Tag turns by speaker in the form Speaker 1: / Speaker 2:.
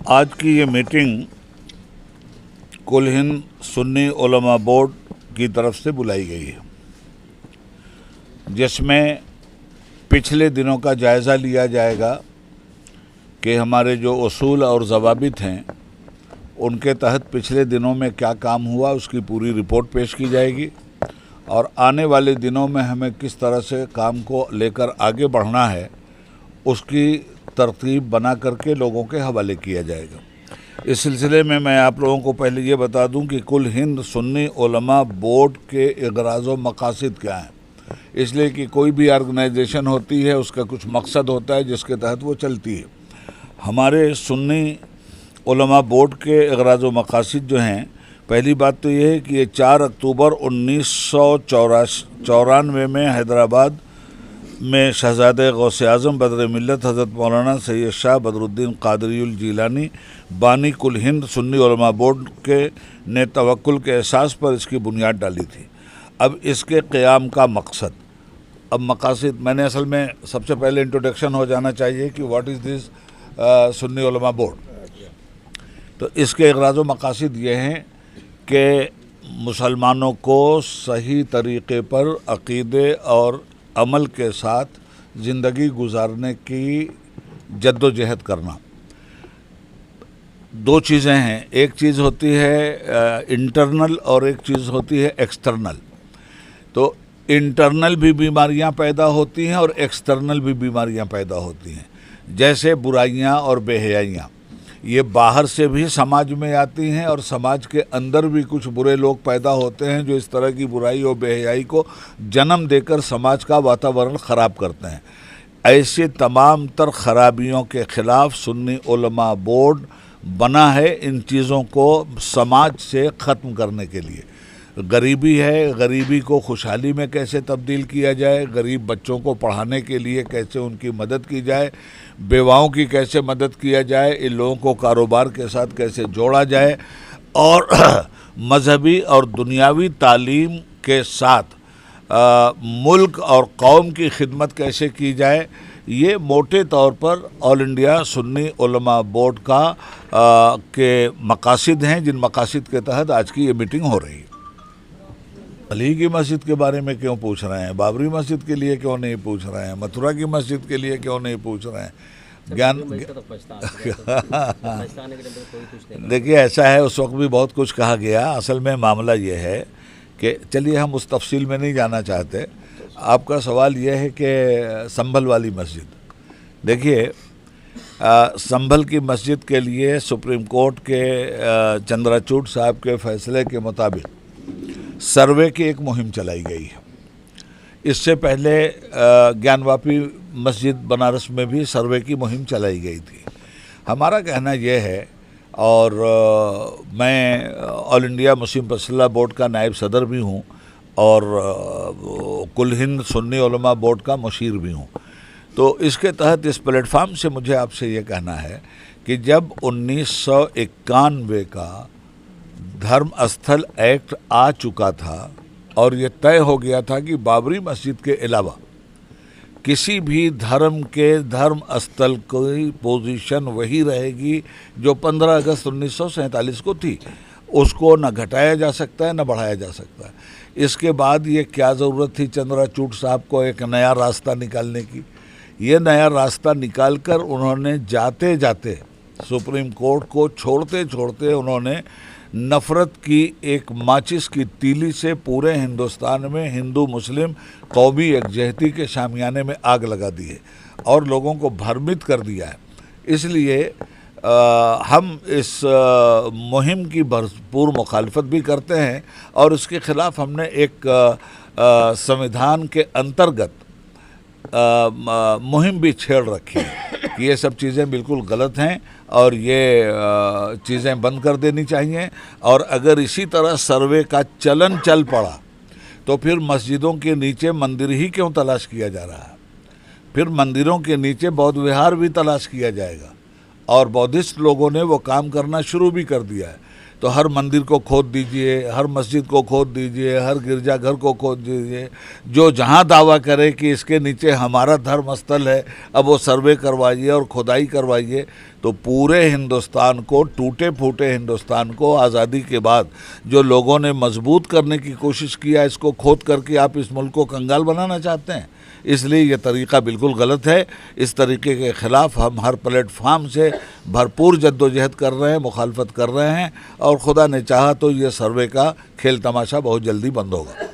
Speaker 1: आज की ये मीटिंग कुल हिंद सुन्नी उलमा बोर्ड की तरफ से बुलाई गई है, जिसमें पिछले दिनों का जायज़ा लिया जाएगा कि हमारे जो उसूल और ज़वाबित हैं उनके तहत पिछले दिनों में क्या काम हुआ, उसकी पूरी रिपोर्ट पेश की जाएगी और आने वाले दिनों में हमें किस तरह से काम को लेकर आगे बढ़ना है उसकी तरतीब बना करके लोगों के हवाले किया जाएगा। इस सिलसिले में मैं आप लोगों को पहले ये बता दूं कि कुल हिंद सुन्नी उलमा बोर्ड के इग़राज़ व मकासद क्या हैं, इसलिए कि कोई भी ऑर्गेनाइजेशन होती है उसका कुछ मकसद होता है जिसके तहत वो चलती है। हमारे सुन्नी उलमा बोर्ड के इग़राज़ व मकासद जो हैं, पहली बात तो ये है कि ये 4 अक्टूबर 1994 में हैदराबाद में शहज़ादे गौसे आज़म बदर मिल्लत हज़रत मौलाना सैयद शाह बदरुद्दीन क़ादरीउल जीलानी बानी कुल हिंद सुन्नी उलमा बोर्ड के ने तवक्कुल के एहसास पर इसकी बुनियाद डाली थी। अब इसके क़याम का मकसद, अब मकासद, मैंने असल में सबसे पहले इंट्रोडक्शन हो जाना चाहिए कि व्हाट इज़ दिस सुन्नी उलमा बोर्ड। तो इसके इग़राज़ व मकासद ये हैं कि मुसलमानों को सही तरीक़े पर अक़ीदे और अमल के साथ ज़िंदगी गुजारने की जद्दोजहद करना। दो चीज़ें हैं, एक चीज़ होती है इंटरनल और एक चीज़ होती है एक्सटर्नल। तो इंटरनल भी बीमारियां पैदा होती हैं और एक्सटर्नल भी बीमारियां पैदा होती हैं, जैसे बुराइयां और बेहयाइयाँ। ये बाहर से भी समाज में आती हैं और समाज के अंदर भी कुछ बुरे लोग पैदा होते हैं जो इस तरह की बुराई और बेहयाई को जन्म देकर समाज का वातावरण ख़राब करते हैं। ऐसे तमाम तर खराबियों के ख़िलाफ़ सुन्नी उलमा बोर्ड बना है, इन चीज़ों को समाज से ख़त्म करने के लिए। गरीबी है, गरीबी को खुशहाली में कैसे तब्दील किया जाए, गरीब बच्चों को पढ़ाने के लिए कैसे उनकी मदद की जाए, बेवाओं की कैसे मदद किया जाए, इन लोगों को कारोबार के साथ कैसे जोड़ा जाए और मजहबी और दुनियावी तालीम के साथ मुल्क और कौम की खिदमत कैसे की जाए, ये मोटे तौर पर ऑल इंडिया सुन्नी उलमा बोर्ड के मकासद हैं, जिन मकासद के तहत आज की ये मीटिंग हो रही है। अली की मस्जिद के बारे में क्यों पूछ रहे हैं, बाबरी मस्जिद के लिए क्यों नहीं पूछ रहे हैं, मथुरा की मस्जिद के लिए क्यों नहीं पूछ रहे हैं? देखिए, ऐसा है, उस वक्त भी बहुत कुछ कहा गया। असल में मामला ये है कि चलिए हम उस तफसील में नहीं जाना चाहते। आपका सवाल ये है कि संभल वाली मस्जिद, देखिए संभल की मस्जिद के लिए सुप्रीम कोर्ट के चंद्रचूड़ साहब के फैसले के मुताबिक सर्वे की एक मुहिम चलाई गई है। इससे पहले ज्ञानवापी मस्जिद बनारस में भी सर्वे की मुहिम चलाई गई थी। हमारा कहना यह है, और मैं ऑल इंडिया मुस्लिम फैसला बोर्ड का नायब सदर भी हूँ और कुल हिंद सुन्नी उलमा बोर्ड का मुशीर भी हूँ, तो इसके तहत इस प्लेटफार्म से मुझे आपसे ये कहना है कि जब 1991 का धर्म स्थल एक्ट आ चुका था और ये तय हो गया था कि बाबरी मस्जिद के अलावा किसी भी धर्म के धर्म स्थल की पोजीशन वही रहेगी जो 15 अगस्त 1947 को थी, उसको न घटाया जा सकता है न बढ़ाया जा सकता है। इसके बाद ये क्या ज़रूरत थी चंद्रचूड़ साहब को एक नया रास्ता निकालने की? ये नया रास्ता निकालकर उन्होंने जाते जाते सुप्रीम कोर्ट को छोड़ते छोड़ते उन्होंने नफ़रत की एक माचिस की तीली से पूरे हिंदुस्तान में हिंदू मुस्लिम कौमी यकजहती के शामियाने में आग लगा दी है और लोगों को भ्रमित कर दिया है। इसलिए हम इस मुहिम की भरपूर मुखालफत भी करते हैं और इसके ख़िलाफ़ हमने एक संविधान के अंतर्गत मुहिम भी छेड़ रखी है कि ये सब चीज़ें बिल्कुल गलत हैं और ये चीज़ें बंद कर देनी चाहिए। और अगर इसी तरह सर्वे का चलन चल पड़ा तो फिर मस्जिदों के नीचे मंदिर ही क्यों तलाश किया जा रहा है? फिर मंदिरों के नीचे बौद्ध विहार भी तलाश किया जाएगा और बौद्धिस्ट लोगों ने वो काम करना शुरू भी कर दिया है। तो हर मंदिर को खोद दीजिए, हर मस्जिद को खोद दीजिए, हर गिरजाघर को खोद दीजिए। जो जहाँ दावा करे कि इसके नीचे हमारा धर्म स्थल है, अब वो सर्वे करवाइए और खुदाई करवाइए। तो पूरे हिंदुस्तान को, टूटे फूटे हिंदुस्तान को आज़ादी के बाद जो लोगों ने मजबूत करने की कोशिश किया, इसको खोद करके आप इस मुल्क को कंगाल बनाना चाहते हैं। इसलिए ये तरीक़ा बिल्कुल गलत है। इस तरीके के ख़िलाफ़ हम हर प्लेटफार्म से भरपूर जद्दोजहद कर रहे हैं, मुखालफत कर रहे हैं, और खुदा ने चाहा तो ये सर्वे का खेल तमाशा बहुत जल्दी बंद होगा।